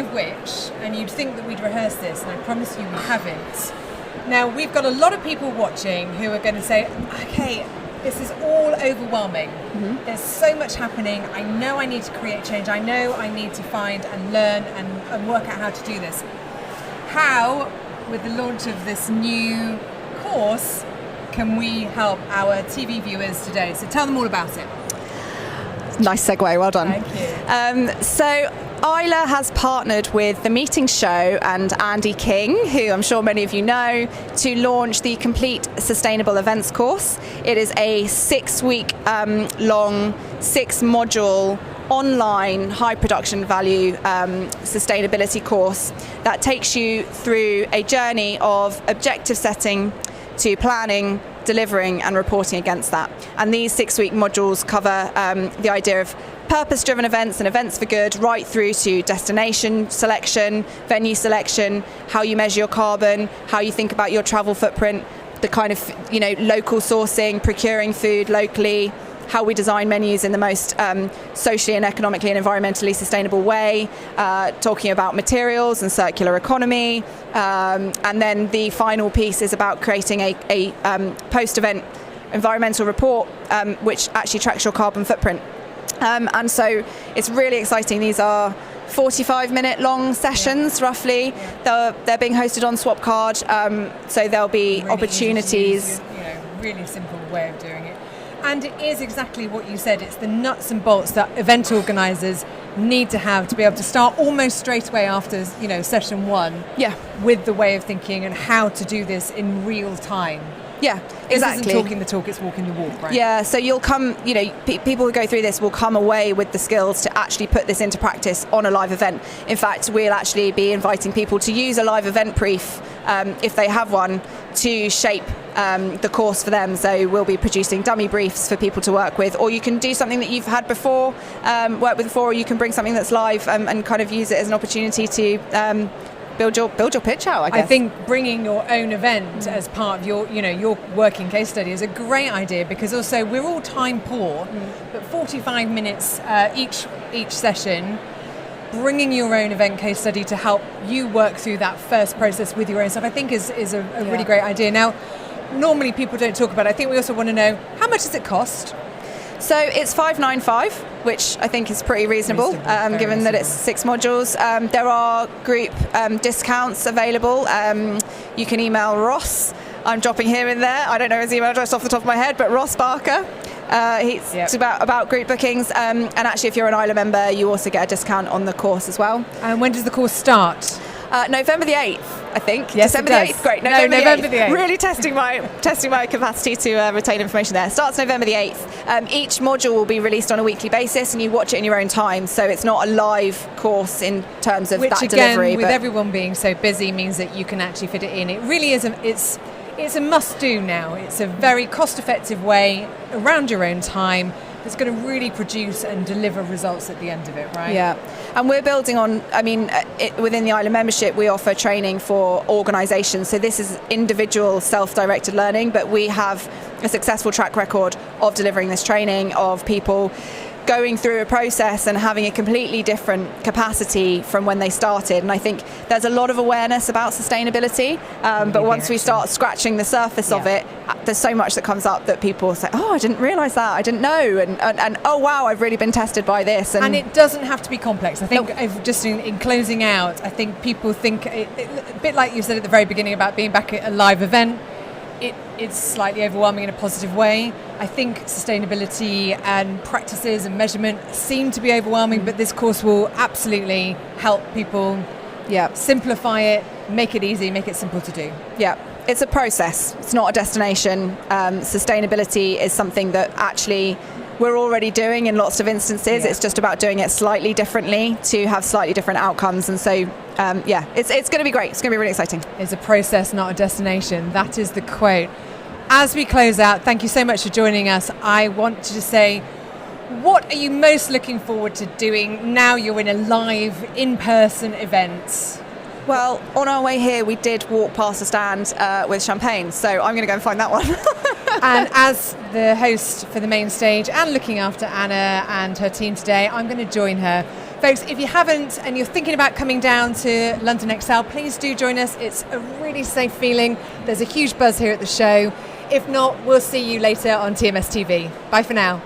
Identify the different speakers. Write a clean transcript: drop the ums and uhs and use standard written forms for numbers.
Speaker 1: of which, and you'd think that we'd rehearse this, and I promise you we haven't. Now, we've got a lot of people watching who are going to say, okay, this is all overwhelming. Mm-hmm. There's so much happening. I know I need to create change. I know I need to find and learn and work out how to do this. How, with the launch of this new course, can we help our TV viewers today? So tell them all about it.
Speaker 2: Nice segue, well done.
Speaker 1: Thank you.
Speaker 2: So Isla has partnered with The Meeting Show and Andy King, who I'm sure many of you know, to launch the Complete Sustainable Events course. It is a 6-week long, 6-module online high production value sustainability course that takes you through a journey of objective setting to planning, delivering and reporting against that. And these 6-week modules cover the idea of purpose-driven events and events for good, right through to destination selection, venue selection, how you measure your carbon, how you think about your travel footprint, the kind of local sourcing, procuring food locally, how we design menus in the most socially and economically and environmentally sustainable way, talking about materials and circular economy, and then the final piece is about creating a post-event environmental report which actually tracks your carbon footprint. And so it's really exciting. These are 45-minute long sessions, roughly. They're being hosted on Swapcard, so there'll be really opportunities.
Speaker 1: Really simple way of doing it. And it is exactly what you said. It's the nuts and bolts that event organisers need to have to be able to start almost straight away after, session 1.
Speaker 2: Yeah.
Speaker 1: With the way of thinking and how to do this in real time.
Speaker 2: Yeah, exactly.
Speaker 1: This isn't talking the talk, it's walking the walk, right?
Speaker 2: Yeah, so you'll come, people who go through this will come away with the skills to actually put this into practice on a live event. In fact, we'll actually be inviting people to use a live event brief, if they have one, to shape the course for them. So we'll be producing dummy briefs for people to work with, or you can do something that you've had before, worked with before, or you can bring something that's live and kind of use it as an opportunity to build your pitch out, I guess.
Speaker 1: I think bringing your own event as part of your working case study is a great idea, because also we're all time poor, but 45 minutes each session, bringing your own event case study to help you work through that first process with your own stuff, I think is a really great idea. Now, normally people don't talk about it. I think we also want to know, how much does it cost?
Speaker 2: So it's $595, which I think is pretty reasonable, given that it's 6 modules. There are group discounts available. You can email Ross. I'm dropping him in there. I don't know his email address off the top of my head, but Ross Barker. It's about group bookings. And actually, if you're an Isla member, you also get a discount on the course as well.
Speaker 1: And when does the course start?
Speaker 2: November the 8th, I think.
Speaker 1: Yes,
Speaker 2: December the 8th. Great.
Speaker 1: November the 8th.
Speaker 2: Really testing my capacity to retain information there. Starts November the 8th. Each module will be released on a weekly basis, and you watch it in your own time. So it's not a live course in terms of that delivery.
Speaker 1: Which again, with everyone being so busy, means that you can actually fit it in. It really is it's a must-do now. It's a very cost-effective way around your own time that's going to really produce and deliver results at the end of it, right?
Speaker 2: Yeah, and we're building on, within the Isla membership, we offer training for organisations. So this is individual self-directed learning, but we have a successful track record of delivering this training, of people going through a process and having a completely different capacity from when they started. And I think there's a lot of awareness about sustainability, but once we start scratching the surface of it, there's so much that comes up that people say, oh, I didn't realise that, I didn't know, and oh wow, I've really been tested by this. And
Speaker 1: it doesn't have to be complex. I think just in closing out, I think people think, a bit like you said at the very beginning about being back at a live event, it's slightly overwhelming in a positive way. I think sustainability and practices and measurement seem to be overwhelming, but this course will absolutely help people simplify it, make it easy, make it simple to do.
Speaker 2: Yeah, it's a process. It's not a destination. Sustainability is something that actually we're already doing in lots of instances. It's just about doing it slightly differently to have slightly different outcomes. And so, it's going to be great. It's going to be really exciting.
Speaker 1: It's a process, not a destination. That is the quote. As we close out, thank you so much for joining us. I want to just say, what are you most looking forward to doing now you're in a live, in-person event?
Speaker 2: Well, on our way here, we did walk past a stand with champagne, so I'm going to go and find that one.
Speaker 1: And as the host for the main stage and looking after Anna and her team today, I'm going to join her Folks, if you haven't and you're thinking about coming down to London Excel, please do join us. It's a really safe feeling. There's a huge buzz here at the show. If not, we'll see you later on TMS TV. Bye for now.